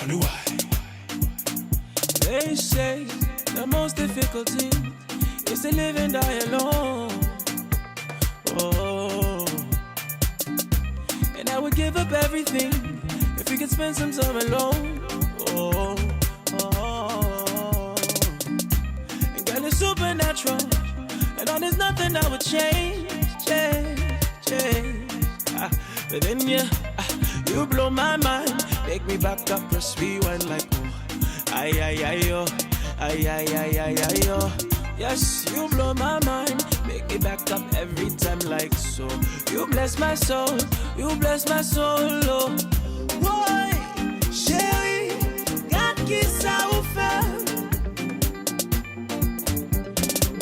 Wonder why. They say the most difficult thing is to live and die alone. Oh, and I would give up everything if we could spend some time alone. Oh, oh, and girl, it's supernatural, and there's nothing I would change. But then you blow my mind, make me back up, press rewind like oh, ay ay ay yo, ay ay ay ay ay yo. Yes, you blow my mind, make me back up every time like so. You bless my soul, oh. Boy, chérie, regarde qui ça vous fait.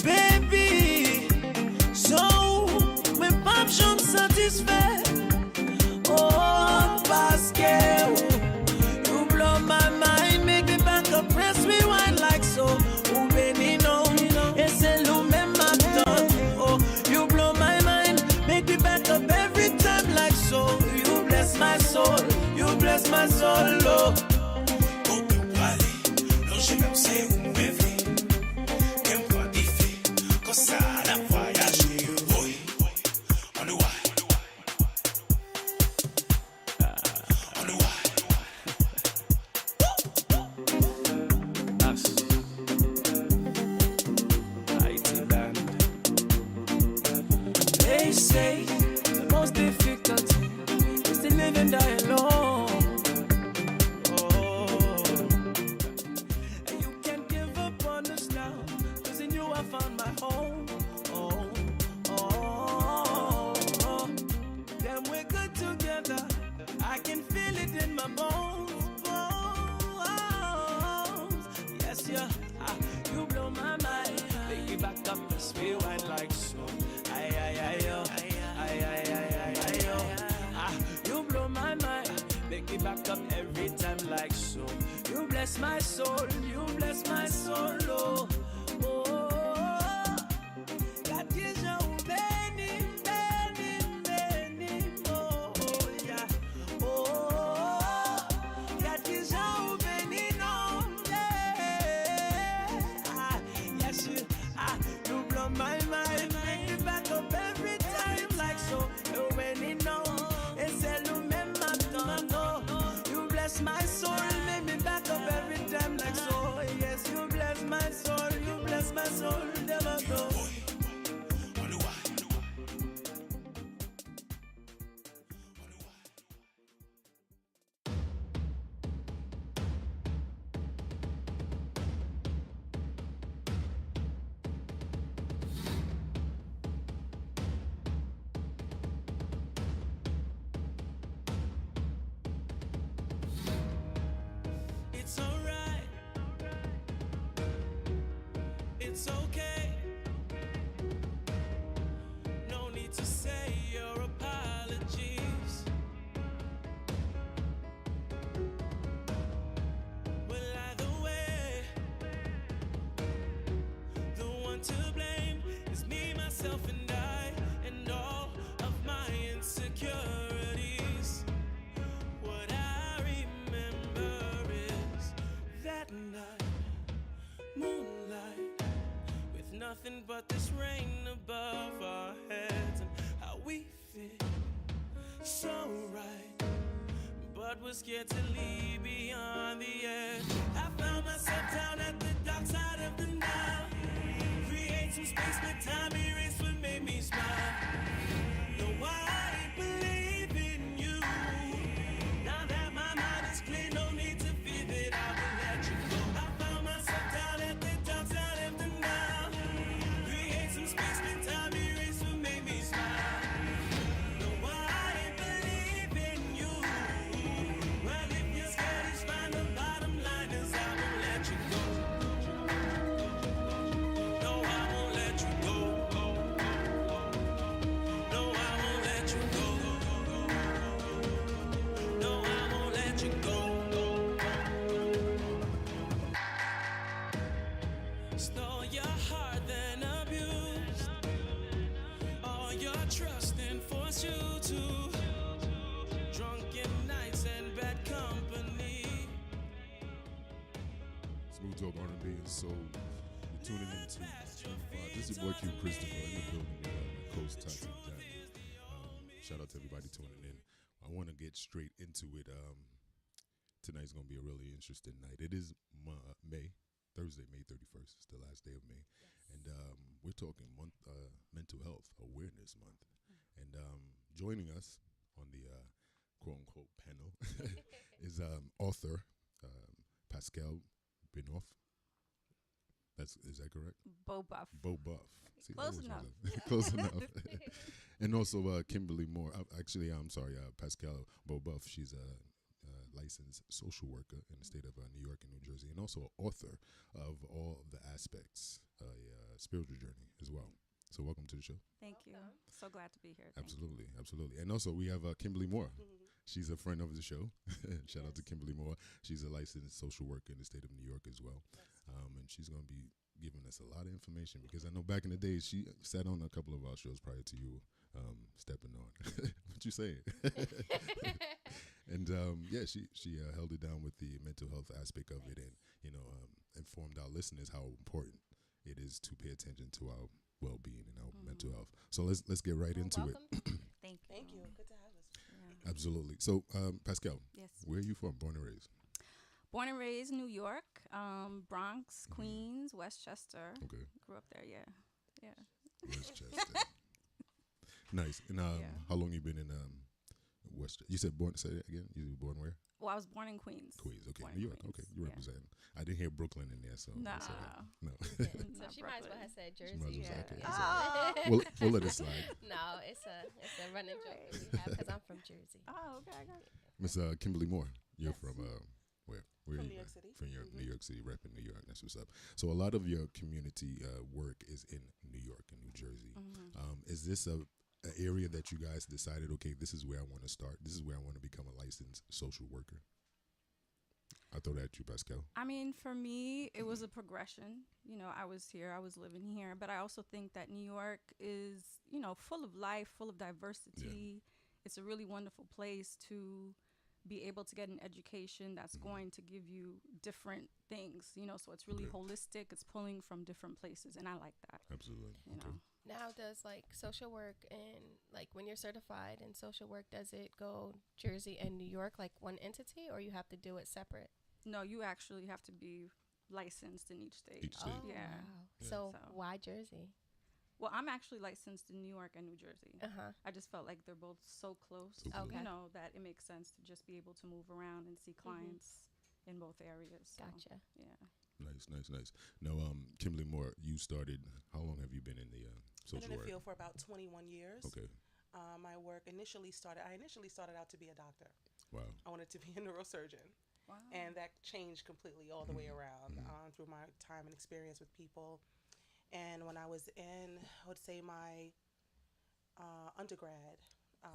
Baby, so, mes papes, je me satisfais. Oh, parce que you blow my mind, make me back up, press rewind like so. Oh, baby, no, it's a low marathon. Oh, you blow my mind, make me back up every time like so. You bless my soul, oh. Oh, wale, non j'ai même c'est où m'évrer. Qu'aime quoi diffé, quand ça la voyager. Oui, wonder why. Wonder why. Us, IT band. They say the most difficult thing is to live and die alone. Oh, and you can't give up on us now, 'cause in you I found my home. Oh, oh, oh. Then we're good together. I can feel it in my bones. Yes, yeah. You blow my mind. Take me back up, let's rewind like so. Ay, ay, ay, yo. Ay, ay, ay, ay, ay, yo. You blow my mind. Make me back up every time like so. You bless my soul, oh. Oh, that is your Benny, oh, yeah. Oh, that is your Benny, no, yeah. Yes, you blow my mind, make me back up every time like so. You Benny, no, it's a lumen maton, no. You bless my soul, make me back up every time like so. Yes, you bless my soul, never go. Wonder why. It's alright. It's okay. No need to say your apologies. Well, either way, the one to blame is me, myself, and I, and all of my insecurities. What I remember is that night, moonlight, with nothing but this rain above our heads, and how we fit so right, but we're scared to leave beyond the edge. I found myself down at the dark side of the Nile. Create some space, let time erase what made me smile. No, I believe in you. Now that my mind is clear, no need to fear that I will let you go. I found myself down at the dark side of the Nile. Create some space, let time erase what made me smile. No, I believe in you. Well, if you're scared, it's fine. The bottom line is I won't let you go. No, I won't let you go. No, I won't let you go. No, I won't let you go. Stole your heart, then abused all your trust and forced you to drunken nights and bad company. Talk R&B and Soul. You're tuning into this is your boy Q Christopher in the building with my co-host Tati Diamond. Shout out to everybody tuning in. I want to get straight into it. Tonight's going to be a really interesting night. It is Thursday, May 31st. It's the last day of May. Yes. And we're talking Mental Health Awareness Month. And joining us on the quote-unquote panel is author Pascal Benoff. Is that correct? Bo Buff. Bo Buff. See, Close enough. Close enough. And also Kimberly Moore. I'm sorry, Pascal Bo Buff. She's a licensed social worker in the state of New York and New Jersey, and also an author of all the aspects, spiritual journey as well. So welcome to the show. Thank you. So glad to be here. Thank Absolutely, absolutely. And also we have Kimberly Moore. She's a friend of the show. Shout out to Kimberly Moore. She's a licensed social worker in the state of New York as well. And she's going to be giving us a lot of information because I know back in the days she sat on a couple of our shows prior to you stepping on. What you saying? And she held it down with the mental health aspect of it, and informed our listeners how important it is to pay attention to our well-being and our mental health. So let's get right into it. Thank you. Thank you. Good to have us. Yeah. Absolutely. So Pascal, Yes. where are you from? Born and raised? Born and raised New York, Bronx, Queens, Westchester. Okay. Grew up there. Yeah. Westchester. Nice. And Yeah. how long you been in West? You said born. Say it again. You were born where? Well, I was born in Queens. Queens. Okay. Born New in York. Queens. Okay. You Yeah. representing. I didn't hear Brooklyn in there, so Nah. that's all right. No. So Not she might as well Brooklyn. have said She Jersey. might as well say, Yeah. okay, Yeah. it's all right. We'll let it slide. No, it's a running joke that we have because I'm from Jersey. Oh, okay. I got it. Miss Kimberly Moore. You're Yes. from where? Where From are New you York at? City. From New York City, repping New York. That's what's up. So a lot of your community work is in New York and New Jersey. Is this a area that you guys decided, okay, this is where I want to start. This is where I want to become a licensed social worker? I throw that at you, Pascal. I mean, for me, it was a progression. I was here, I was living here, but I also think that New York is, full of life, full of diversity. It's a really wonderful place to be able to get an education that's going to give you different things, so it's really Okay. holistic. It's pulling from different places, and I like that, Absolutely. you Okay. know. Now, does social work and when you're certified in social work, does it go Jersey and New York like one entity, or you have to do it separate? No, you actually have to be licensed in each state. Each state. Oh, Yeah. wow. Yeah. So So- why Jersey? Well, I'm actually licensed in New York and New Jersey. Uh-huh. I just felt like they're both so close, So close. Okay. that it makes sense to just be able to move around and see clients in both areas. So, Gotcha. Yeah. Nice. Now, Kimberly Moore, you started, how long have you been in the Been social in the work? field for about 21 years. Okay. My work I initially started out to be a doctor. Wow. I wanted to be a neurosurgeon. Wow. And that changed completely all the way around through my time and experience with people. And when I was in, I would say my undergrad,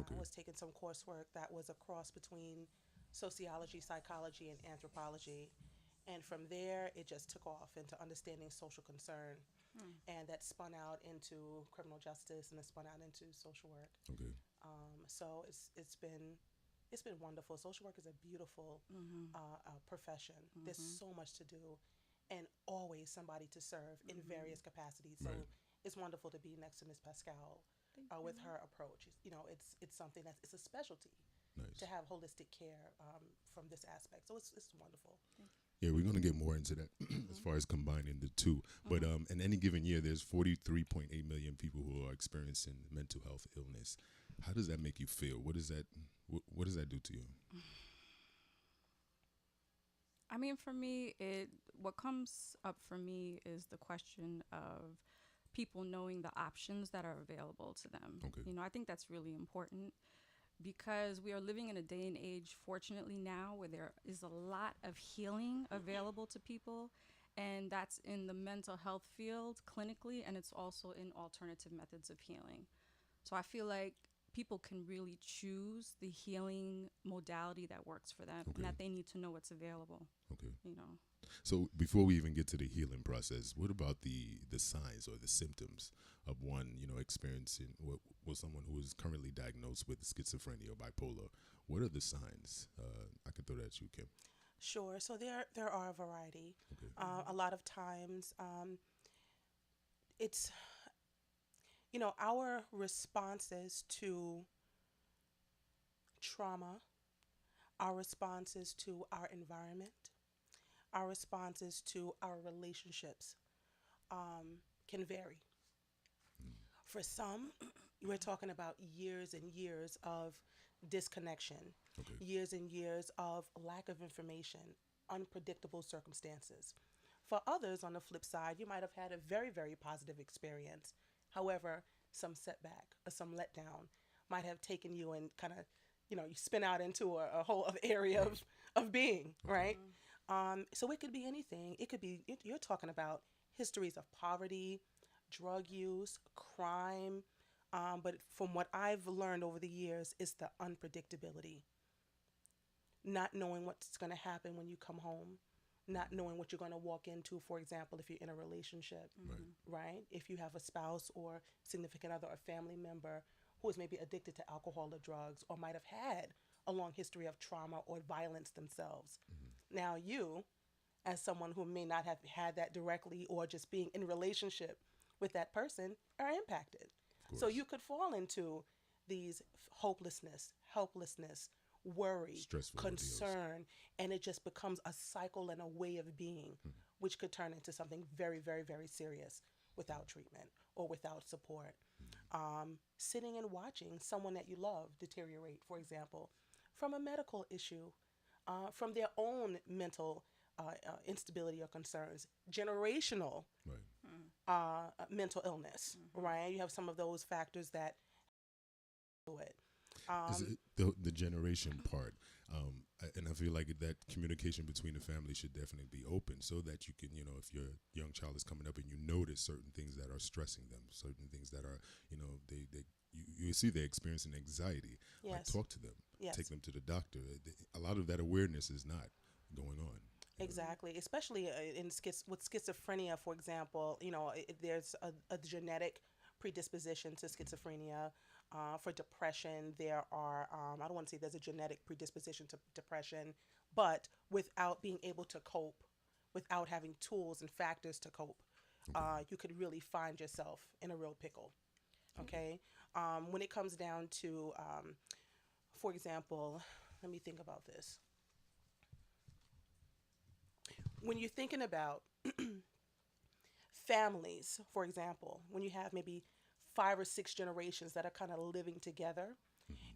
Okay. I was taking some coursework that was a cross between sociology, psychology, and anthropology. And from there, it just took off into understanding social concern. And that spun out into criminal justice, and it spun out into social work. Okay. So it's been wonderful. Social work is a beautiful profession. There's so much to do, and always somebody to serve in various capacities. So Right. it's wonderful to be next to Miss Pascal with her approach. It's something it's a specialty Nice. to have holistic care from this aspect. So it's wonderful. Yeah, we're going to get more into that as far as combining the two. But in any given year, there's 43.8 million people who are experiencing mental health illness. How does that make you feel? What does that do to you? I mean, for me, what comes up for me is the question of people knowing the options that are available to them. Okay. I think that's really important because we are living in a day and age, fortunately now, where there is a lot of healing available to people. And that's in the mental health field clinically, and it's also in alternative methods of healing. So I feel like people can really choose the healing modality that works for them, Okay. and that they need to know what's available, Okay. you know. So before we even get to the healing process, what about the signs or the symptoms of one, experiencing with someone who is currently diagnosed with schizophrenia or bipolar? What are the signs? I can throw that at you, Kim. Sure. So there are a variety. Okay. A lot of times, it's our responses to trauma, our responses to our environment, our responses to our relationships can vary. For some, we're talking about years and years of disconnection, Okay. years and years of lack of information, unpredictable circumstances. For others, on the flip side, you might have had a very, very positive experience. However, some setback or some letdown might have taken you and kind of, you spin out into a whole other area of being, right? So it could be anything. It could be, you're talking about histories of poverty, drug use, crime. But from what I've learned over the years, is the unpredictability, not knowing what's going to happen when you come home, not knowing what you're going to walk into, for example, if you're in a relationship, right? If you have a spouse or significant other or family member who is maybe addicted to alcohol or drugs or might have had a long history of trauma or violence themselves. Now, you, as someone who may not have had that directly or just being in relationship with that person, are impacted. So you could fall into these hopelessness, helplessness, worry, Stressful concern, and it just becomes a cycle and a way of being, which could turn into something very, very, very serious without treatment or without support. Sitting and watching someone that you love deteriorate, for example, from a medical issue, from their own mental instability or concerns, generational mental illness, right? You have some of those factors that do it. Is it the generation part? And I feel like that communication between the family should definitely be open so that you can, if your young child is coming up and you notice certain things that are stressing them, certain things that are, you see they're experiencing anxiety. Like, Yes. talk to them, Yes. take them to the doctor. A lot of that awareness is not going on. Exactly, especially with schizophrenia, for example. There's a genetic predisposition to schizophrenia. For depression, there are, I don't want to say there's a genetic predisposition to depression, but without being able to cope, without having tools and factors to cope, you could really find yourself in a real pickle. Okay? When it comes down to, for example, let me think about this. When you're thinking about families, for example, when you have maybe 5 or 6 generations that are kind of living together,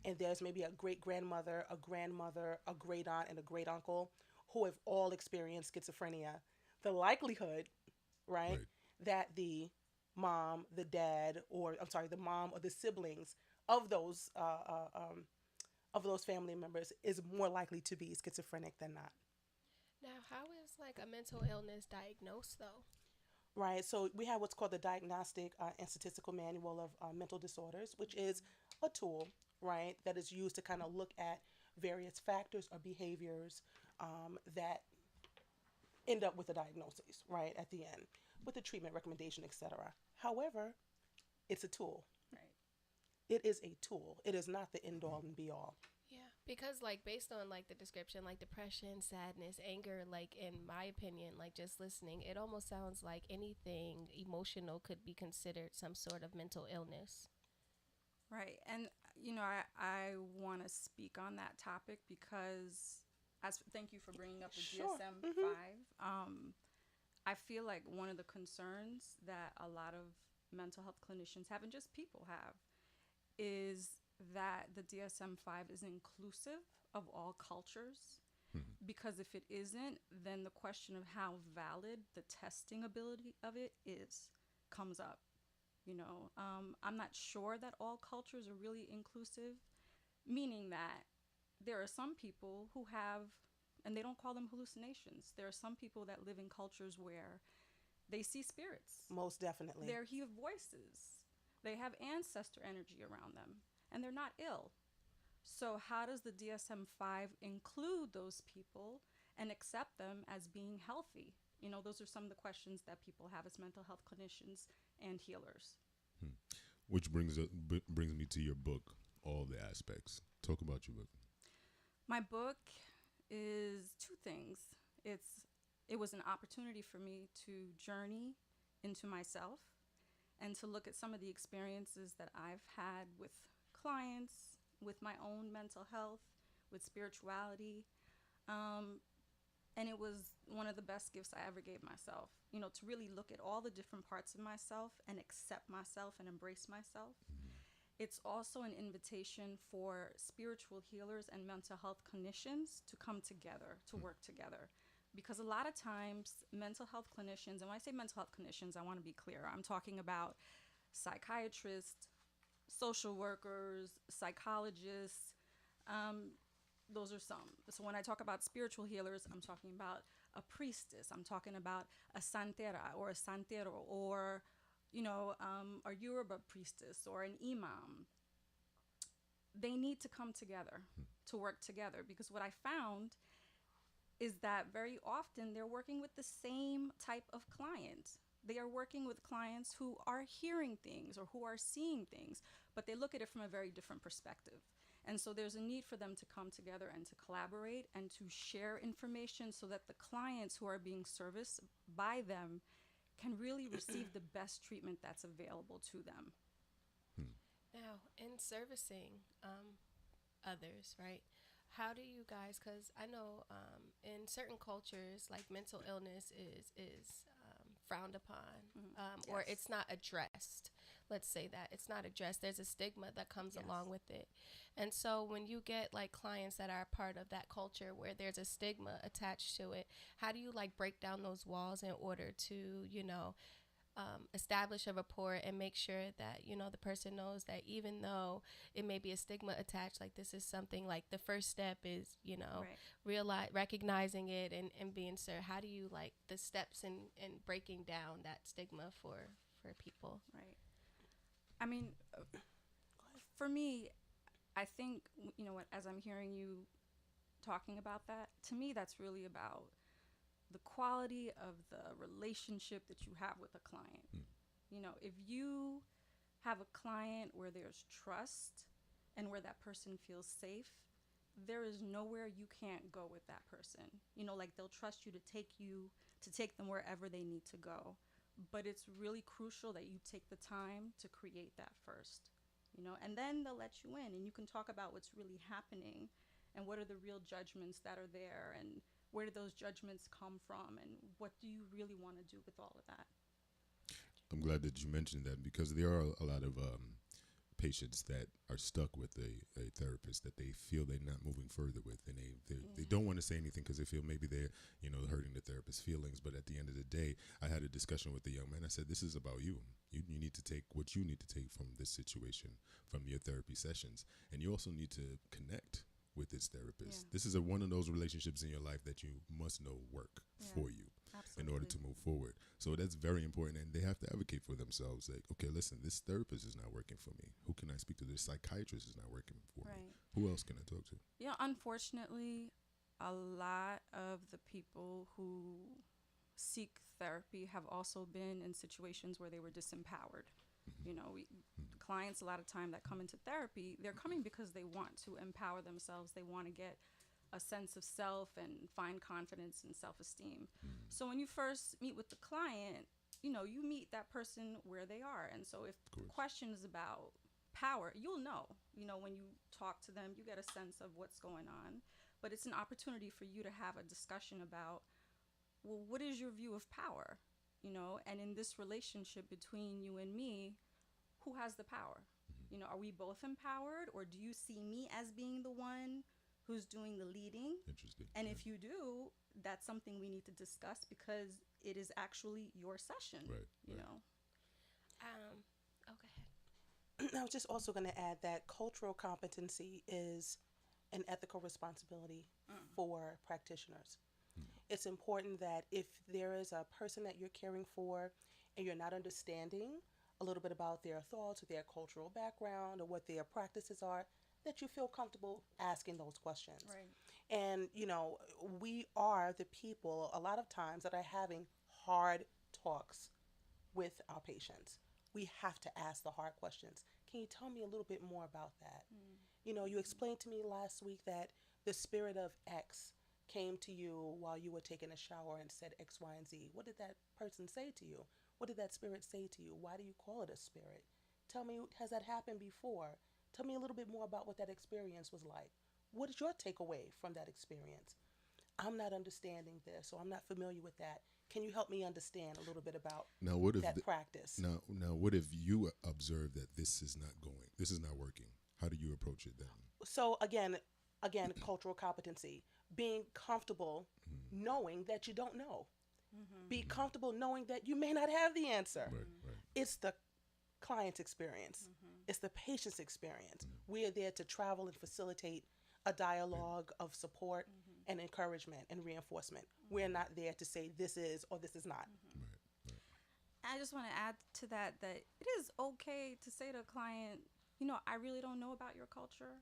and there's maybe a great grandmother, a grandmother, a great aunt, and a great uncle who have all experienced schizophrenia, the likelihood, right, that the mom, the dad, or I'm sorry, the mom or the siblings of those family members is more likely to be schizophrenic than not. Now, how is like a mental illness diagnosed though? Right. So we have what's called the Diagnostic and Statistical Manual of Mental Disorders, which is a tool, right, that is used to kind of look at various factors or behaviors that end up with a diagnosis, right, at the end, with a treatment recommendation, etc. However, it's a tool. Right. It is a tool. It is not the end all and be all. Yeah, because like based on like the description, like depression, sadness, anger, like in my opinion, like just listening, it almost sounds like anything emotional could be considered some sort of mental illness. Right. And, I want to speak on that topic because, thank you for bringing up the Sure. DSM-5. I feel like one of the concerns that a lot of mental health clinicians have, and just people have, is that the DSM-5 is inclusive of all cultures. Because if it isn't, then the question of how valid the testing ability of it comes up. I'm not sure that all cultures are really inclusive, meaning that there are some people who have, and they don't call them hallucinations. There are some people that live in cultures where they see spirits. Most definitely. They hear voices. They have ancestor energy around them, and they're not ill. So how does the DSM-5 include those people and accept them as being healthy? Those are some of the questions that people have as mental health clinicians and healers. Which brings me to your book, All the Aspects. Talk about your book. My book is two things. It was an opportunity for me to journey into myself and to look at some of the experiences that I've had with clients, with my own mental health, with spirituality. And it was one of the best gifts I ever gave myself, to really look at all the different parts of myself and accept myself and embrace myself. It's also an invitation for spiritual healers and mental health clinicians to come together, to work together. Because a lot of times, mental health clinicians, and when I say mental health clinicians, I want to be clear. I'm talking about psychiatrists, social workers, psychologists. Those are some. So when I talk about spiritual healers, I'm talking about a priestess. I'm talking about a santera or a santero, or a Yoruba priestess or an imam. They need to come together to work together, because what I found is that very often they're working with the same type of client. They are working with clients who are hearing things or who are seeing things, but they look at it from a very different perspective. And so there's a need for them to come together and to collaborate and to share information so that the clients who are being serviced by them can really receive the best treatment that's available to them. Now, in servicing others, right? How do you guys? Because I know in certain cultures, like mental illness is frowned upon, or Yes. it's not addressed. Let's say that it's not addressed. There's a stigma that comes Yes. along with it, and so when you get like clients that are part of that culture where there's a stigma attached to it, how do you like break down those walls in order to establish a rapport and make sure that the person knows that even though it may be a stigma attached, like this is something, like the first step is Right. recognizing it and being sir. How do you like the steps in breaking down that stigma for people? Right. I mean, for me, I think, as I'm hearing you talking about that, to me, that's really about the quality of the relationship that you have with a client. If you have a client where there's trust and where that person feels safe, there is nowhere you can't go with that person. Like they'll trust you to take them wherever they need to go. But it's really crucial that you take the time to create that first. And then they'll let you in and you can talk about what's really happening and what are the real judgments that are there and where do those judgments come from and what do you really want to do with all of that. I'm glad that you mentioned that, because there are a lot of patients that are stuck with a therapist that they feel they're not moving further with, and they don't want to say anything because they feel maybe they're hurting the therapist's feelings. But at the end of the day, I had a discussion with the young man. I said, this is about you. You need to take what you need to take from this situation, from your therapy sessions, and you also need to connect with this therapist. Yeah. This is one of those relationships in your life that you must know work for you in order to move forward. So that's very important, and they have to advocate for themselves. Like, okay, listen, this therapist is not working for me. Who can I speak to? This psychiatrist is not working for me. Who else can I talk to? Yeah, unfortunately, a lot of the people who seek therapy have also been in situations where they were disempowered. Clients a lot of time that come into therapy, they're coming because they want to empower themselves. They want to get a sense of self and find confidence and self-esteem. So when you first meet with the client, you meet that person where they are. And so if the question is about power, you'll know. When you talk to them, you get a sense of what's going on. But it's an opportunity for you to have a discussion about, well, what is your view of power? And in this relationship between you and me, who has the power? Are we both empowered, or do you see me as being the one who's doing the leading? Interesting. And if you do, that's something we need to discuss because it is actually your session. Right. You right. know. Oh, go ahead. I was just also going to add that cultural competency is an ethical responsibility for practitioners. It's important that if there is a person that you're caring for and you're not understanding a little bit about their thoughts or their cultural background or what their practices are, that you feel comfortable asking those questions. Right. And, we are the people a lot of times that are having hard talks with our patients. We have to ask the hard questions. Can you tell me a little bit more about that? You explained to me last week that the spirit of X came to you while you were taking a shower and said X, Y, and Z, what did that person say to you? What did that spirit say to you? Why do you call it a spirit? Tell me, has that happened before? Tell me a little bit more about what that experience was like. What is your takeaway from that experience? I'm not understanding this, or I'm not familiar with that. Can you help me understand a little bit about Now, what if that practice? now, what if you observe that this is not working? How do you approach it then? So again, cultural competency, being comfortable knowing that you don't know. Be comfortable knowing that you may not have the answer. Right, right. It's the client's experience. It's the patient's experience. We are there to travel and facilitate a dialogue of support and encouragement and reinforcement. We're not there to say this is or this is not. I just want to add to that it is okay to say to a client, I really don't know about your culture.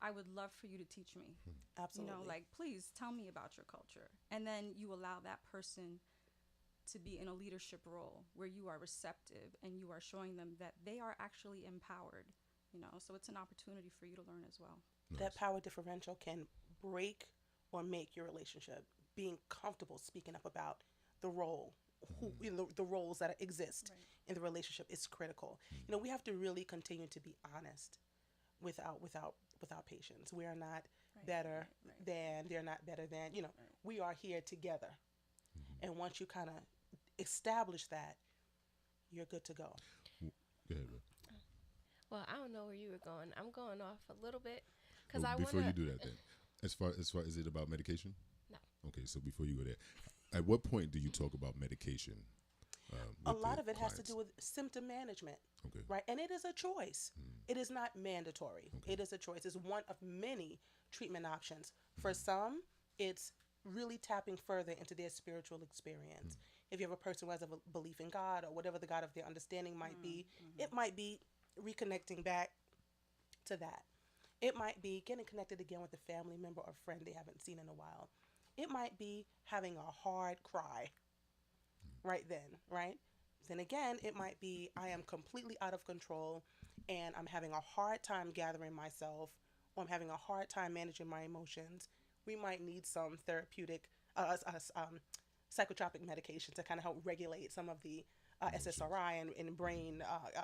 I would love for you to teach me. Absolutely. Like, please tell me about your culture. And then you allow that person to be in a leadership role where you are receptive and you are showing them that they are actually empowered, so it's an opportunity for you to learn as well. That power differential can break or make your relationship. Being comfortable speaking up about the role, the roles that exist in the relationship is critical. We have to really continue to be honest without patients. We are not better than, they're not better than, we are here together. And once you kind of establish that, you're good to go. Go ahead, bro. Well, I don't know where you were going. I'm going off a little bit Well, before you do that, then, as far is it about medication? No. Okay, so before you go there, at what point do you talk about medication? A lot of it has to do with symptom management, right? And it is a choice. It is not mandatory. It is a choice. It's one of many treatment options. For some, it's really tapping further into their spiritual experience. If you have a person who has a belief in God or whatever the God of their understanding might be, it might be reconnecting back to that. It might be getting connected again with a family member or friend they haven't seen in a while. It might be having a hard cry right then, right? Then again, it might be I am completely out of control and I'm having a hard time gathering myself, or I'm having a hard time managing my emotions. We might need some therapeutic, psychotropic medication to kind of help regulate some of the SSRI and brain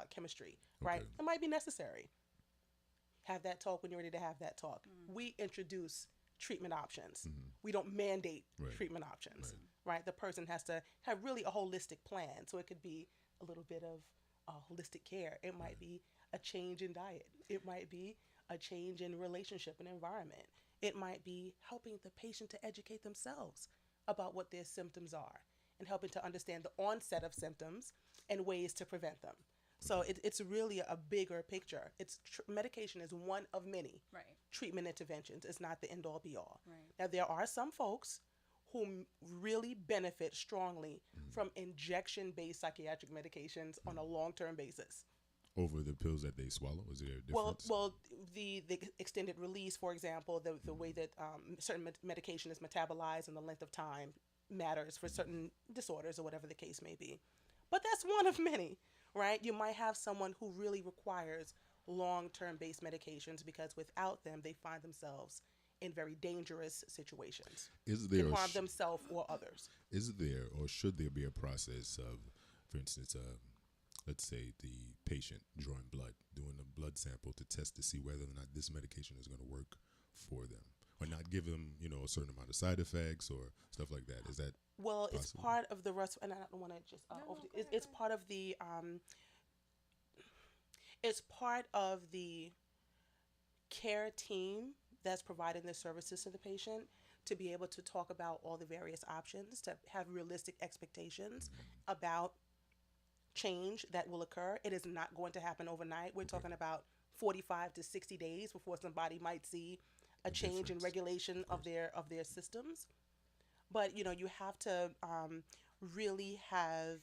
chemistry, right? It might be necessary. Have that talk when you're ready to have that talk. We introduce treatment options. We don't mandate treatment options, right? The person has to have really a holistic plan. So it could be a little bit of holistic care. It might be a change in diet. It might be a change in relationship and environment. It might be helping the patient to educate themselves about what their symptoms are and helping to understand the onset of symptoms and ways to prevent them. So it's really a bigger picture. Medication is one of many treatment interventions. It's not the end-all be-all. Now, there are some folks who really benefit strongly from injection-based psychiatric medications on a long-term basis. Over the pills that they swallow? Is there a difference? Well, the extended release, for example, the way that certain medication is metabolized and the length of time matters for certain disorders or whatever the case may be. But that's one of many. Right? You might have someone who really requires long-term based medications because without them, they find themselves in very dangerous situations. Is there can harm themselves or others. Is there or should there be a process of, for instance, let's say the patient drawing blood, doing a blood sample to test to see whether or not this medication is going to work for them, or not give them, a certain amount of side effects or stuff like that? Is that Well, possible? It's part of the rest, and I don't want to just it's part of the it's part of the care team that's providing the services to the patient to be able to talk about all the various options, to have realistic expectations about change that will occur. It is not going to happen overnight. We're talking about 45 to 60 days before somebody might see a change in regulation of their systems. But you have to really have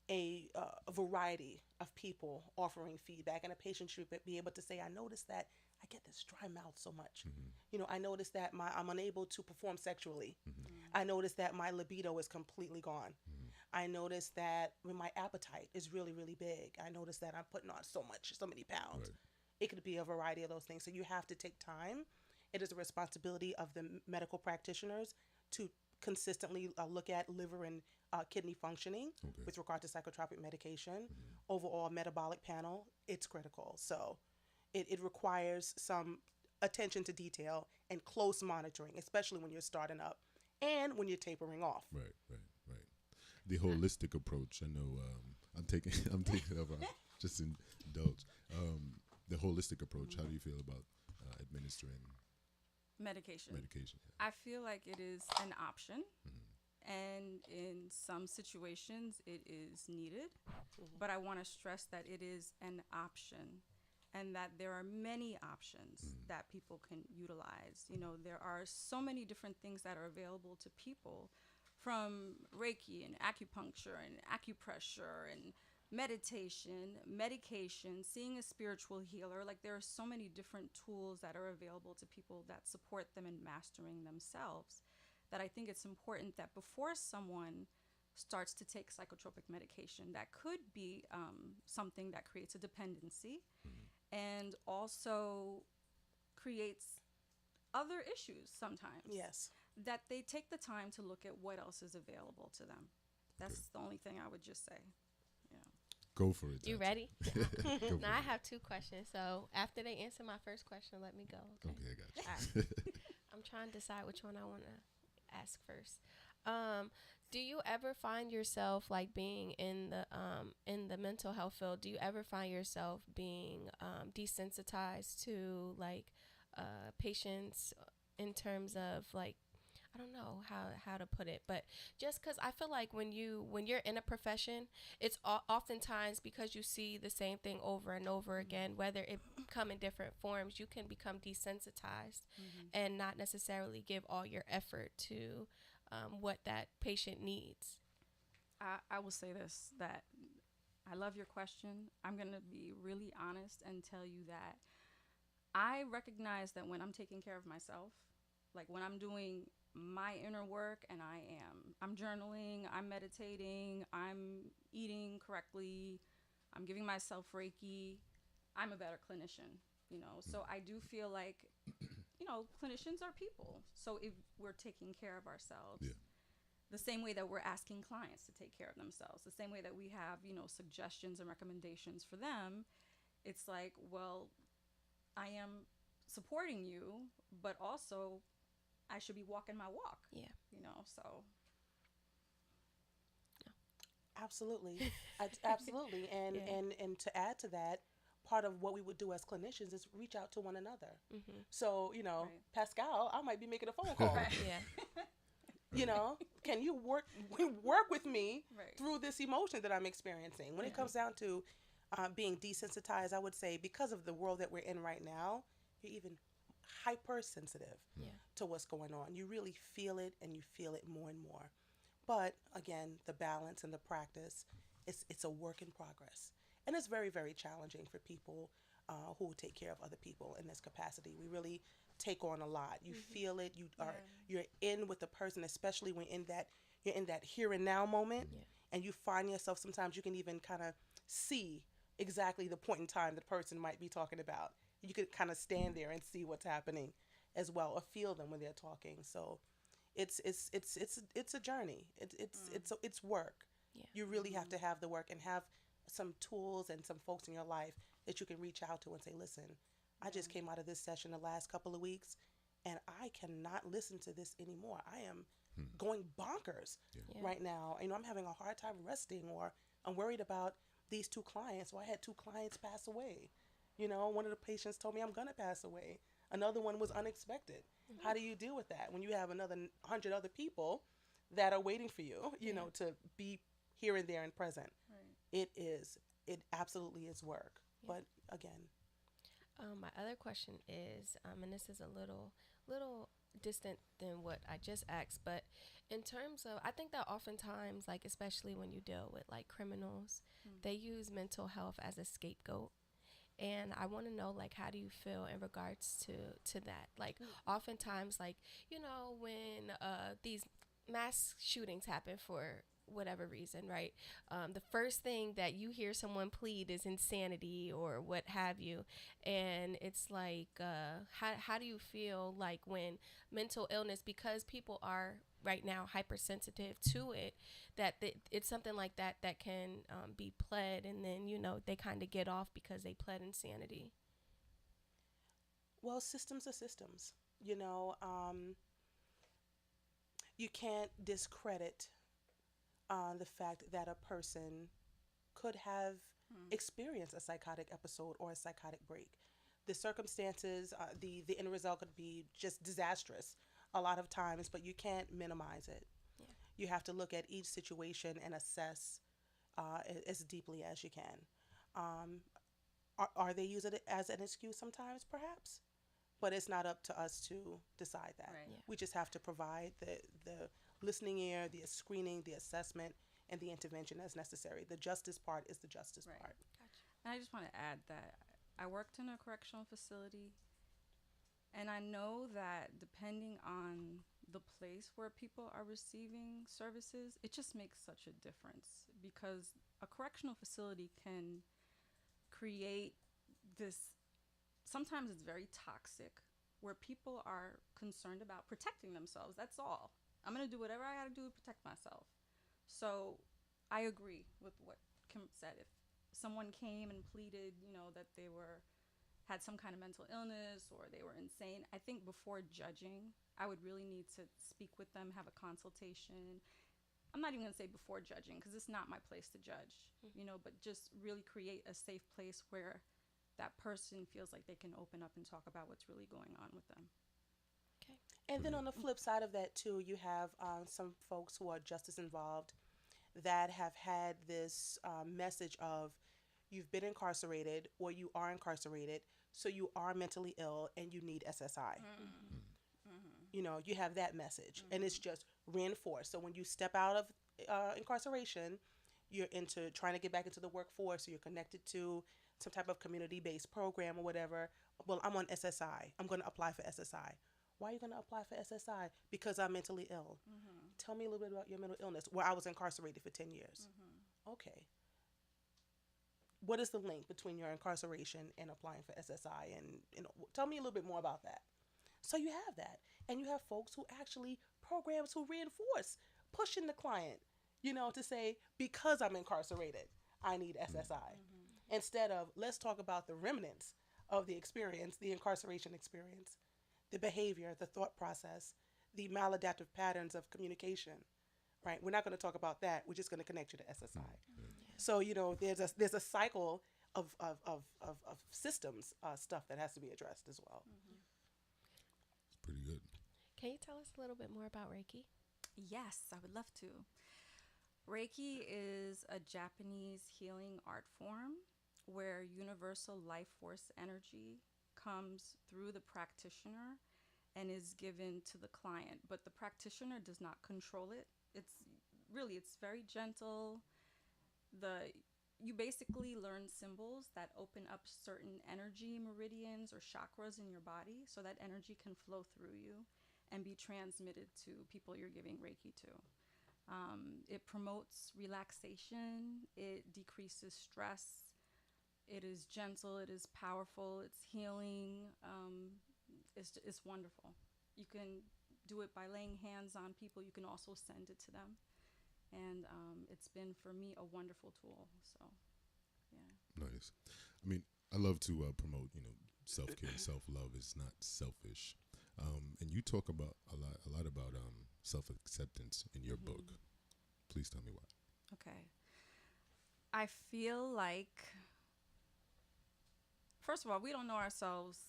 a variety of people offering feedback, and a patient should be able to say, I noticed that I get this dry mouth so much. I noticed that I'm unable to perform sexually. I noticed that my libido is completely gone. I noticed that my appetite is really, really big. I noticed that I'm putting on so many pounds. It could be a variety of those things. So you have to take time it is a responsibility of the medical practitioners to consistently look at liver and kidney functioning with regard to psychotropic medication. Overall metabolic panel, it's critical. So it requires some attention to detail and close monitoring, especially when you're starting up and when you're tapering off. Right, right, right. The holistic approach. I know I'm taking up. Just indulge. The holistic approach. How do you feel about administering Medication. medication? I feel like it is an option, and in some situations it is needed. But I want to stress that it is an option, and that there are many options that people can utilize. You know, there are so many different things that are available to people, from Reiki and acupuncture and acupressure and meditation, medication, seeing a spiritual healer. Like, there are so many different tools that are available to people that support them in mastering themselves, that I think it's important that before someone starts to take psychotropic medication, that could be something that creates a dependency and also creates other issues sometimes. Yes. That they take the time to look at what else is available to them. That's the only thing I would just say. Go for it. You Tati. ready? Go for Now I it. have two questions. So after they answer my first question, let me go. Okay. Okay, I got you. All right. I'm trying to decide which one I want to ask first. Do you ever find yourself like being in the mental health field? Do you ever find yourself being desensitized to like patients in terms of like, I don't know how to put it, but just because I feel like when you're in a profession, it's oftentimes because you see the same thing over and over again, whether it come in different forms, you can become desensitized and not necessarily give all your effort to what that patient needs. I will say this, that I love your question. I'm going to be really honest and tell you that I recognize that when I'm taking care of myself, like when I'm doing my inner work and I'm journaling, I'm meditating, I'm eating correctly, I'm giving myself Reiki, I'm a better clinician, you know. So I do feel like, you know, clinicians are people. So if we're taking care of ourselves, the same way that we're asking clients to take care of themselves, the same way that we have, you know, suggestions and recommendations for them, it's like, well, I am supporting you, but also I should be walking my walk. Yeah. You know, so. Absolutely. Absolutely. And, and to add to that, part of what we would do as clinicians is reach out to one another. So, you know, Pascal, I might be making a phone call. Yeah. You know, can you work with me through this emotion that I'm experiencing? When it comes down to being desensitized, I would say because of the world that we're in right now, you're even hypersensitive to what's going on. You really feel it, and you feel it more and more. But again, the balance and the practice, it's a work in progress. And it's very, very challenging for people who take care of other people in this capacity. We really take on a lot. You feel it. You're in with the person, especially when you're in that here and now moment, and you find yourself, sometimes you can even kind of see exactly the point in time the person might be talking about. You could kind of stand there and see what's happening as well, or feel them when they're talking. So it's a journey. It's work. Yeah. You really have to have the work and have some tools and some folks in your life that you can reach out to and say, listen, I just came out of this session the last couple of weeks and I cannot listen to this anymore. I am going bonkers right now. You know, I'm having a hard time resting, or I'm worried about these two clients. Or I had two clients pass away. You know, one of the patients told me I'm going to pass away. Another one was unexpected. How do you deal with that when you have another 100 other people that are waiting for you, you know, to be here and there and present? Right. It absolutely is work. Yeah. But again. My other question is, and this is a little distant than what I just asked, but in terms of, I think that oftentimes, like, especially when you deal with like criminals, they use mental health as a scapegoat. And I want to know, like, how do you feel in regards to that? Like, oftentimes, like, you know, when these mass shootings happen for whatever reason, right? The first thing that you hear someone plead is insanity or what have you. And it's like, how do you feel like when mental illness, because people are right now hypersensitive to it, that it's something like that that can be pled, and then, they kind of get off because they pled insanity? Well, systems are systems. You know, you can't discredit the fact that a person could have experienced a psychotic episode or a psychotic break. The circumstances, the end result could be just disastrous a lot of times, but you can't minimize it. Yeah. You have to look at each situation and assess as deeply as you can. Um, are they using it as an excuse sometimes? Perhaps. But it's not up to us to decide that. Right. Yeah. We just have to provide the listening ear, the screening, the assessment, and the intervention as necessary. The justice part is the justice Right. part. Gotcha. And I just want to add that I worked in a correctional facility, and I know that depending on the place where people are receiving services, it just makes such a difference, because a correctional facility can create this, sometimes it's very toxic, where people are concerned about protecting themselves. That's all. I'm going to do whatever I got to do to protect myself. So I agree with what Kim said. If someone came and pleaded, that they had some kind of mental illness or they were insane, I think before judging, I would really need to speak with them, have a consultation. I'm not even going to say before judging, because it's not my place to judge, but just really create a safe place where that person feels like they can open up and talk about what's really going on with them. Okay. And then on the flip side of that too, you have some folks who are justice involved that have had this message of, you've been incarcerated or you are incarcerated, so you are mentally ill and you need SSI. You have that message, and it's just reinforced. So when you step out of incarceration, you're into trying to get back into the workforce, so you're connected to some type of community-based program or whatever. Well, I'm on SSI. I'm going to apply for SSI. Why are you going to apply for SSI? Because I'm mentally ill. Tell me a little bit about your mental illness. Well, I was incarcerated for 10 years. Okay. What is the link between your incarceration and applying for SSI? And tell me a little bit more about that. So you have that. And you have folks who actually, programs who reinforce, pushing the client, to say, because I'm incarcerated, I need SSI. Instead of, let's talk about the remnants of the experience, the incarceration experience, the behavior, the thought process, the maladaptive patterns of communication, right? We're not going to talk about that. We're just going to connect you to SSI. So, there's a cycle of systems stuff that has to be addressed as well. It's pretty good. Can you tell us a little bit more about Reiki? Yes, I would love to. Reiki is a Japanese healing art form where universal life force energy comes through the practitioner and is given to the client, but the practitioner does not control it. It's very gentle. You basically learn symbols that open up certain energy meridians or chakras in your body, so that energy can flow through you and be transmitted to people you're giving Reiki to. It promotes relaxation, it decreases stress, it is gentle, it is powerful, it's healing, it's wonderful. You can do it by laying hands on people, you can also send it to them. And it's been, for me, a wonderful tool. So, yeah. Nice. I mean, I love to promote, self-care and self-love is not selfish. And you talk about a lot about self-acceptance in your book. Please tell me why. Okay. I feel like, first of all, we don't know ourselves.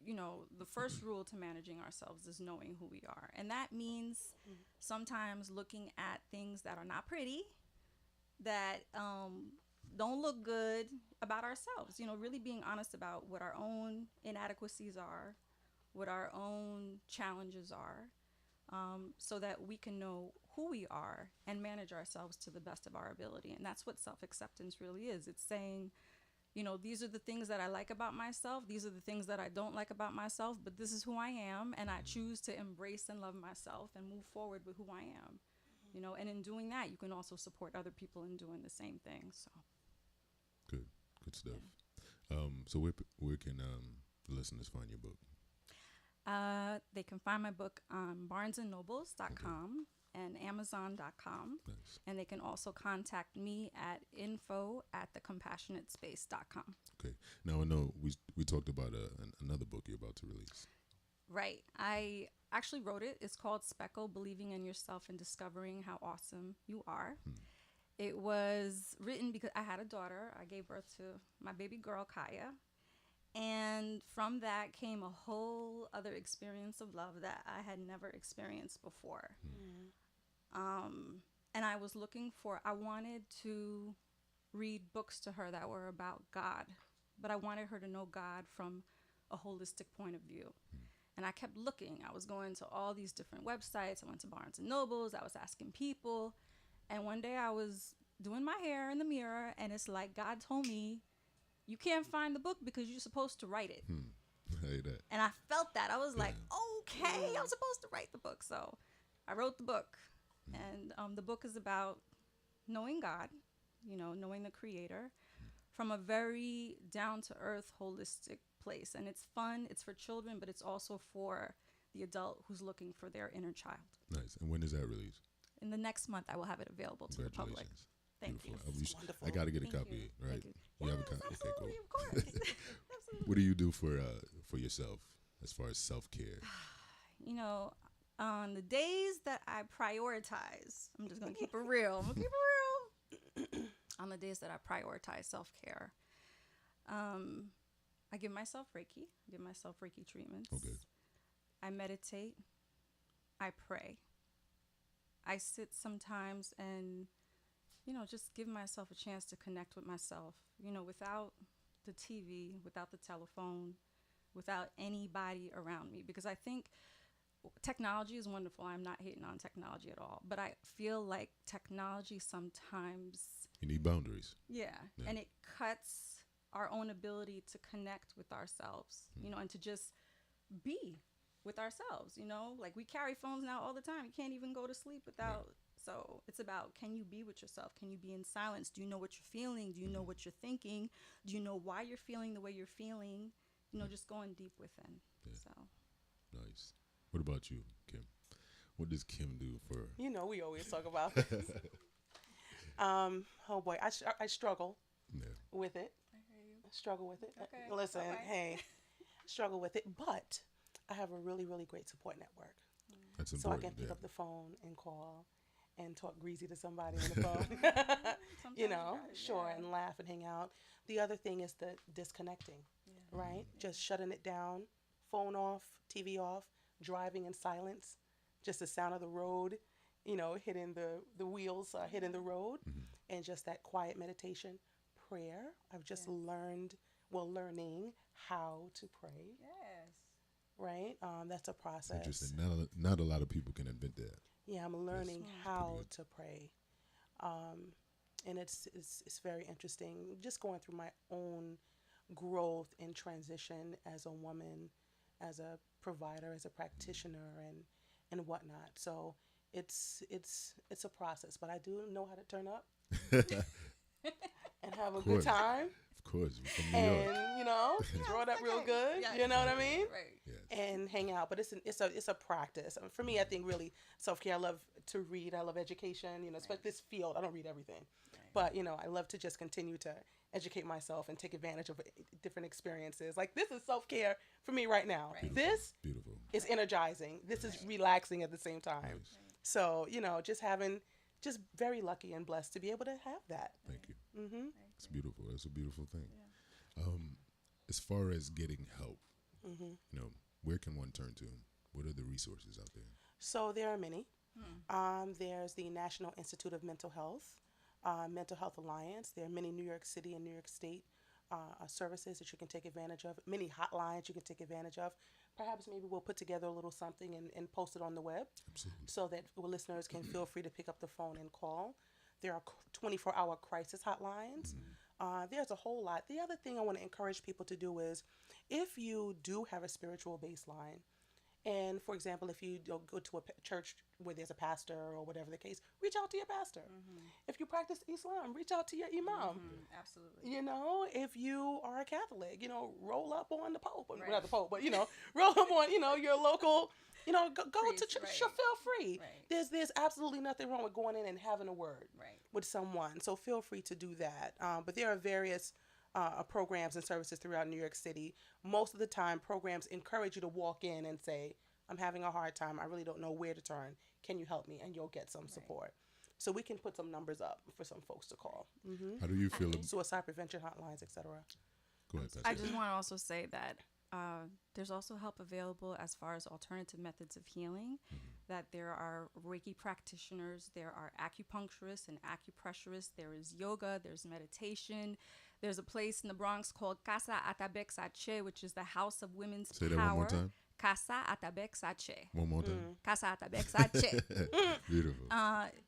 The first rule to managing ourselves is knowing who we are. And that means sometimes looking at things that are not pretty, that don't look good about ourselves. Really being honest about what our own inadequacies are, what our own challenges are, so that we can know who we are and manage ourselves to the best of our ability. And that's what self-acceptance really is. It's saying, these are the things that I like about myself. These are the things that I don't like about myself, but this is who I am, and I choose to embrace and love myself and move forward with who I am. you know, and in doing that, you can also support other people in doing the same thing. So Good stuff. So where can the listeners find your book? they can find my book on barnesandnobles.com and amazon.com. Nice. And they can also contact me at info@thecompassionatespace.com. Okay. Now I know we talked about another book you're about to release. Right. I actually wrote it. It's called Speckle, Believing in Yourself and Discovering How Awesome You Are. It was written because I had a daughter. I gave birth to my baby girl, Kaya. And from that came a whole other experience of love that I had never experienced before. And I was I wanted to read books to her that were about God, but I wanted her to know God from a holistic point of view. And I kept looking. I was going to all these different websites. I went to Barnes and Nobles. I was asking people. And one day I was doing my hair in the mirror, and it's like God told me, you can't find the book because you're supposed to write it. I hate that. And I felt that. I was like, okay, I'm supposed to write the book. So I wrote the book. And the book is about knowing God, you know, knowing the Creator from a very down-to-earth, holistic place. And it's fun. It's for children, but it's also for the adult who's looking for their inner child. Nice. And when is that released? In the next month, I will have it available to the public. Congratulations. Thank you. Beautiful. Wonderful. I got to get a Thank copy, you. right? Thank you. You have a Yes, copy? Okay, cool. absolutely, of course. Absolutely. What do you do for yourself as far as self-care? You know, on the days that I prioritize, I'm just going to keep it real. I'm going to keep it real. On the days that I prioritize self-care, I give myself Reiki. I give myself Reiki treatments. Okay. I meditate. I pray. I sit sometimes and, you know, just give myself a chance to connect with myself, you know, without the TV, without the telephone, without anybody around me. Because I think technology is wonderful. I'm not hating on technology at all. But I feel like technology sometimes, You need boundaries. yeah. And it cuts our own ability to connect with ourselves, you know, and to just be with ourselves, you know, like we carry phones now all the time. You can't even go to sleep without. So it's about, can you be with yourself? Can you be in silence? Do you know what you're feeling? Do you know what you're thinking? Do you know why you're feeling the way you're feeling? You know, just going deep within. Yeah. So Nice. What about you, Kim? What does Kim do for? You know, we always talk about this. Oh boy, I struggle Yeah. with it. I hear you. Struggle with it. Okay, Listen, all right. hey, struggle with it. But I have a really, really great support network. That's So I important. can pick yeah. up the phone and call and talk greasy to somebody on the phone. Sometimes You know, gotta, sure, yeah. and laugh and hang out. The other thing is the disconnecting, right? Just shutting it down, phone off, TV off, driving in silence, just the sound of the road, you know, hitting the wheels, hitting the road, and just that quiet meditation, prayer. I've just learning how to pray, Yes. right? That's a process. Interesting. Not a lot of people can admit that. Yeah, I'm learning pretty how good. to pray, and it's very interesting. Just going through my own growth and transition as a woman, as a provider, as a practitioner, and whatnot. So it's a process, but I do know how to turn up and have a good course. time, Of course, we're from New York. and you know, draw it up real good. Yeah, You know what I mean? Right. Yes. And hang out. But it's a practice. For me, I think really self-care. I love to read. I love education. You know, especially this field. I don't read everything, but you know, I love to just continue to educate myself and take advantage of different experiences. Like this is self-care for me right now. Right. This Beautiful. is energizing. This is relaxing at the same time. Nice. So you know, just very lucky and blessed to be able to have that. Thank you. Mm-hmm. It's beautiful. That's a beautiful thing. As far as getting help, Mm-hmm. you know, where can one turn to? What are the resources out there? So there are many. There's the National Institute of Mental Health, Mental Health Alliance. There are many New York City and New York State services that you can take advantage of, many hotlines you can take advantage of. Perhaps maybe we'll put together a little something and post it on the web Absolutely. so that listeners can feel free to pick up the phone and call. There are 24-hour crisis hotlines. There's a whole lot. The other thing I want to encourage people to do is if you do have a spiritual baseline, And for example, if you don't go to a church where there's a pastor or whatever the case, reach out to your pastor. If you practice Islam, reach out to your imam. Absolutely. You know, if you are a Catholic, you know, roll up on the Pope. Well, Right. not the Pope, but, you know, roll up on, you know, your local, you know, go to Priest, church. right. Sure, feel free. Right. There's absolutely nothing wrong with going in and having a word Right. with someone. So feel free to do that. But there are various programs and services throughout New York City. Most of the time, programs encourage you to walk in and say, I'm having a hard time. I really don't know where to turn. Can you help me? And you'll get some support. So we can put some numbers up for some folks to call. How do you feel? Suicide prevention hotlines, etc. Go ahead, I Pastor. just want to also say that there's also help available as far as alternative methods of healing, that there are Reiki practitioners, there are acupuncturists and acupressurists, there is yoga, there's meditation. There's a place in the Bronx called Casa Atabek Sache, which is the House of Women's Say Power. that one more time. Casa Atabek Sache. One more time. Casa Atabek Sache. Beautiful.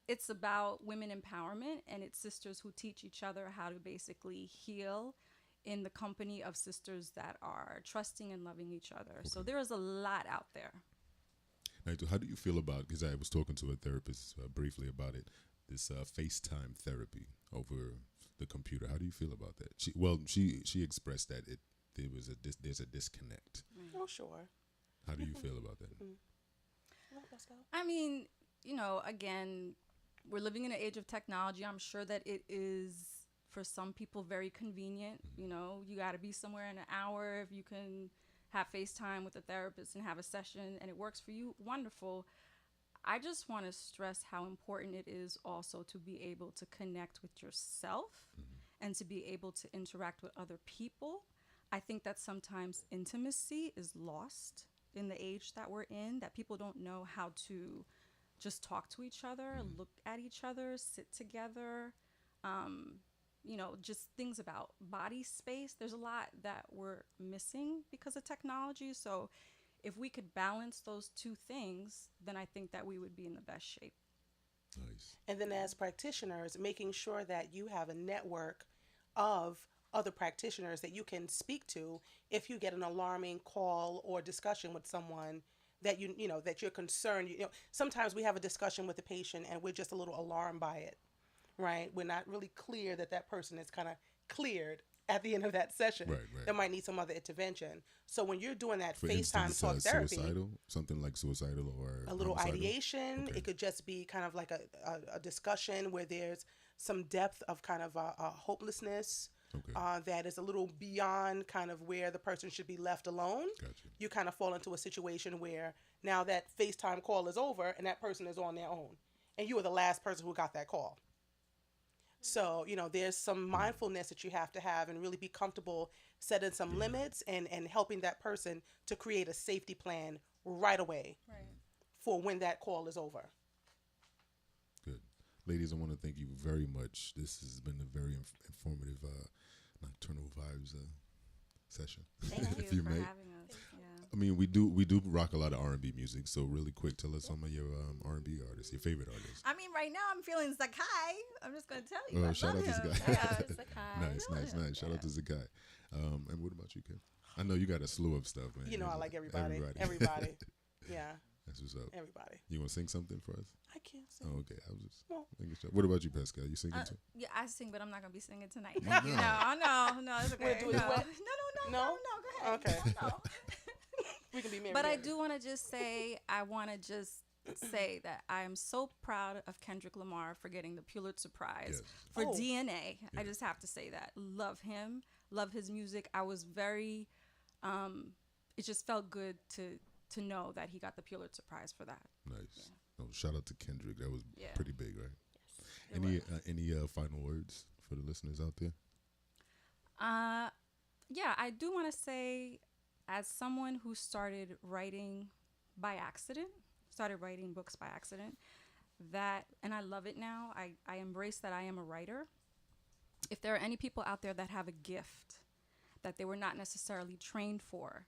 It's about women empowerment, and it's sisters who teach each other how to basically heal in the company of sisters that are trusting and loving each other. So there is a lot out there. Now, how do you feel about, because I was talking to a therapist briefly about it, this FaceTime therapy over the computer. How do you feel about that? She expressed that there's a disconnect. Oh, sure. How do you feel about that? Let's go. I mean, you know, again, we're living in an age of technology. I'm sure that it is, for some people, very convenient. You know, you got to be somewhere in an hour. If you can have FaceTime with a therapist and have a session and it works for you, wonderful. I just want to stress how important it is also to be able to connect with yourself and to be able to interact with other people. I think that sometimes intimacy is lost in the age that we're in, that people don't know how to just talk to each other, look at each other, sit together. You know, just things about body space. There's a lot that we're missing because of technology. So if we could balance those two things, then I think that we would be in the best shape. Nice. And then as practitioners, making sure that you have a network of other practitioners that you can speak to if you get an alarming call or discussion with someone that you know that you're concerned. You know, sometimes we have a discussion with the patient and we're just a little alarmed by it, right? We're not really clear that that person is kind of cleared at the end of that session. Right. They might need some other intervention. So when you're doing that For FaceTime instance, talk therapy, suicidal, something like suicidal or a little homicidal? ideation. Okay. It could just be kind of like a discussion where there's some depth of kind of a hopelessness that is a little beyond kind of where the person should be left alone. Gotcha. You kind of fall into a situation where now that FaceTime call is over and that person is on their own. And you were the last person who got that call. So, you know, there's some mindfulness that you have to have and really be comfortable setting some limits and helping that person to create a safety plan right away for when that call is over. Good. Ladies, I want to thank you very much. This has been a very informative Nocturnal Vibes session. Thank if you you for may. having us. Yeah. I mean, we do rock a lot of R&B music. So really quick, tell us some of your R&B artists, your favorite artists. I mean, right now I'm feeling Zakai. I'm just going to tell you. I Shout love out to him. Zakai. Yeah. Nice. Shout out to Zakai. And what about you, Kim? I know you got a slew of stuff, man. You know, I like everybody. Yeah, That's what's up. everybody. You want to sing something for us? I can't sing. Oh, okay. I was just No. making sure. What about you, Pascal? You singing too? Yeah, I sing, but I'm not going to be singing tonight. Why not? No, it's okay. do it No. wet? No, go ahead. Okay. No. We can be married. But I do want to just say, say that I am so proud of Kendrick Lamar for getting the Pulitzer Prize for Oh. DNA. I just have to say that. Love him. Love his music. I was very, it just felt good to know that he got the Pulitzer Prize for that. Nice. Oh, shout out to Kendrick. That was Yeah. pretty big, right? It Any final words for the listeners out there? Yeah, I do want to say, as someone who started writing books by accident, that, and I love it now, I embrace that I am a writer. If there are any people out there that have a gift that they were not necessarily trained for,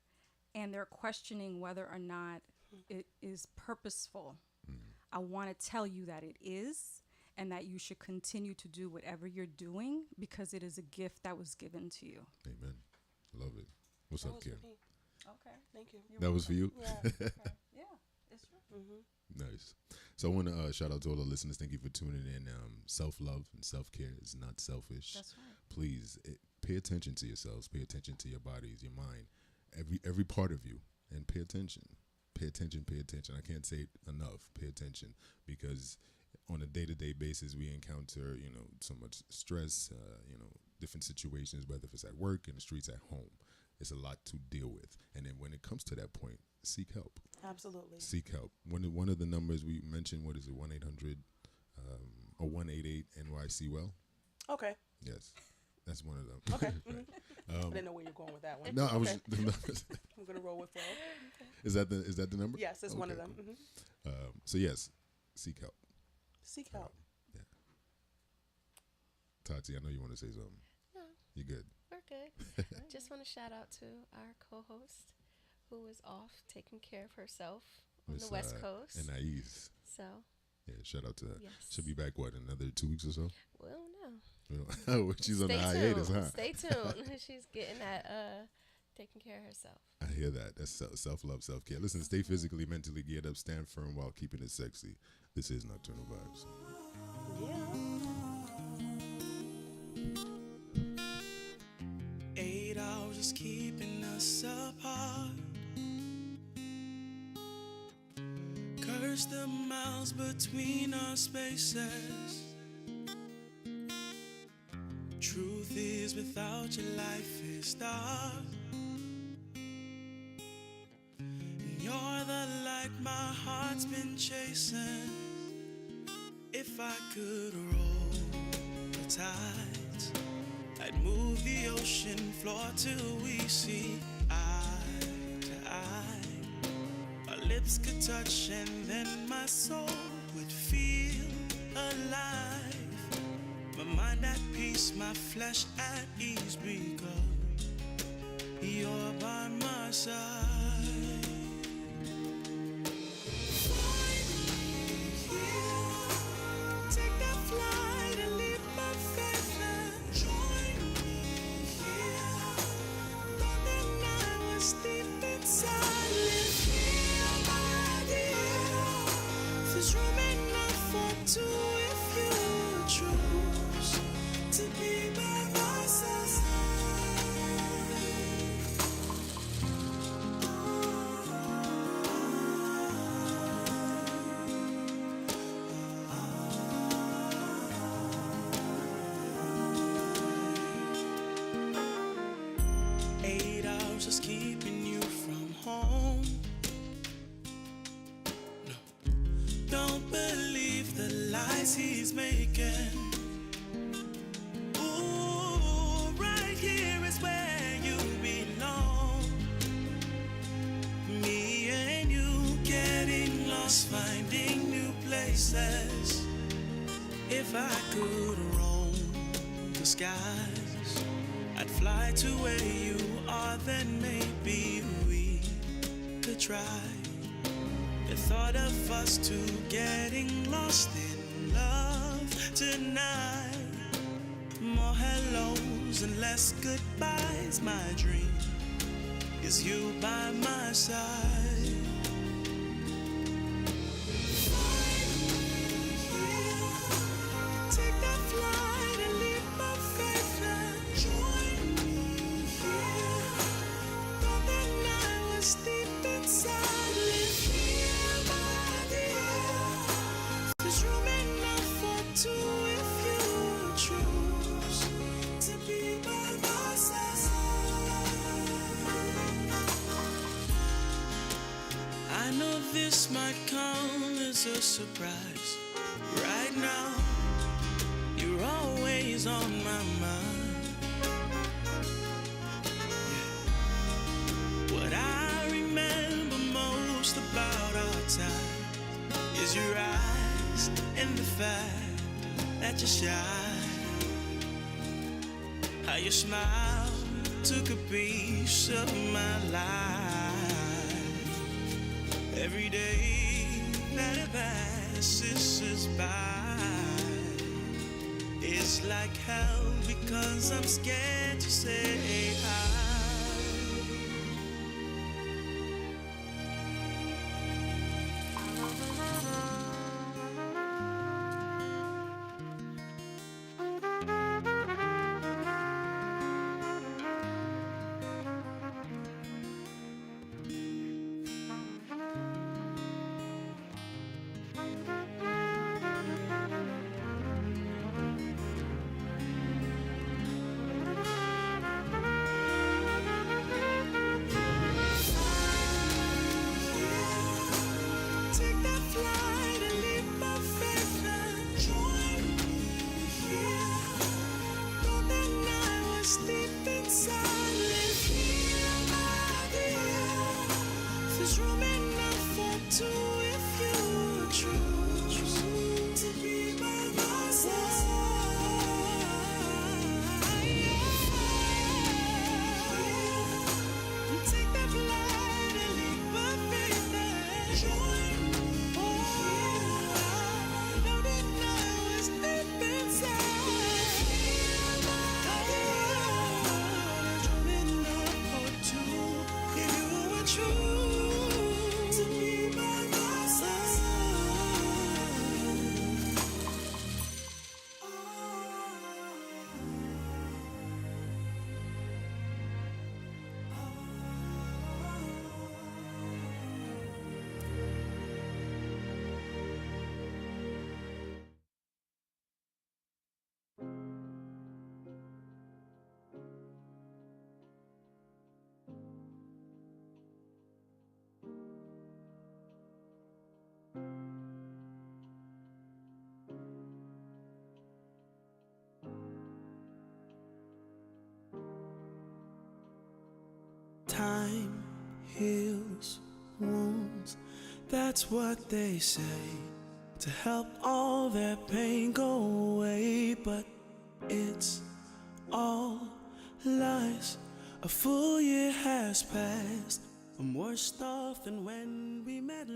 and they're questioning whether or not it is purposeful, I want to tell you that it is, and that you should continue to do whatever you're doing because it is a gift that was given to you. Amen. Love it. What's That up, was Kim? for me. Okay. Thank you. That was for you? Yeah. Okay. Nice. So I want to shout out to all the listeners. Thank you for tuning in. Self-love and self-care is not selfish. That's right. Please pay attention to yourselves. Pay attention to your bodies, your mind, every part of you, and pay attention. Pay attention. Pay attention. I can't say it enough. Pay attention, because on a day-to-day basis we encounter, so much stress, different situations, whether if it's at work, in the streets, at home. It's a lot to deal with. And then when it comes to that point, seek help. Absolutely. Seek help. One of the numbers we mentioned, what is it, 1-800 or 188 NYC Well? Okay. Yes, that's one of them. Okay. Right. I didn't know where you're going with that one. No, I was. I'm gonna roll with Well. Is that the number? Yes, it's one of Okay, them. cool. So yes, seek help. Seek help. Yeah. Tati, I know you want to say something. No, You good? we're good. Just want to shout out to our co-host who is off taking care of herself on Miss, the West Coast. Anais. So, Yeah, shout out to her. yes. She'll be back, what, another 2 weeks or so? Well, no. Oh, she's on the hiatus, huh? Stay tuned. She's getting that, taking care of herself. I hear that. That's self-love, self-care. Listen, stay physically, mentally geared up, stand firm while keeping it sexy. This is Nocturnal Vibes. Yeah. 8 hours is keeping us apart. Curse the miles between our spaces. Truth is, without you, life is dark. And you're the light my heart's been chasing. If I could roll the tides, I'd move the ocean floor till we see eye to eye. Our lips could touch and then my soul would feel alive. My mind at peace, my flesh at ease, because you're by my side. Find me here. Take that flight and leave my faith and join me here. Thought that I was deep inside. Live here, my dear. There's room enough for two if you choose to be by my side. 8 hours just keeping you from home. No, don't believe the lies he's making. Ooh, right here is where you belong. Me and you getting lost, finding new places. If I could roam the skies, I'd fly to where you are, then maybe we could try. The thought of us two getting lost in love tonight. More hellos and less goodbyes. My dream is you by my side. Take that flight and leave my faith and join me here. Thought that I was deep inside. Live here, my dear. There's room enough for two if you choose to be by my side. I know this might come as a surprise. Right now, you're always on my mind. Yeah. What I remember most about our time is your eyes and the fact that you shine. How your smile took a piece of my life. Every day that it passes by, it's like hell because I'm scared to say hi. do if you choose to be by my side. Take that flight and leap of faith and join me. I know that I was deep inside. Dreaming of part two. If you were true to be by my side. Time heals wounds, that's what they say, to help all that pain go away. But it's all lies. A full year has passed. I'm worse off than when we met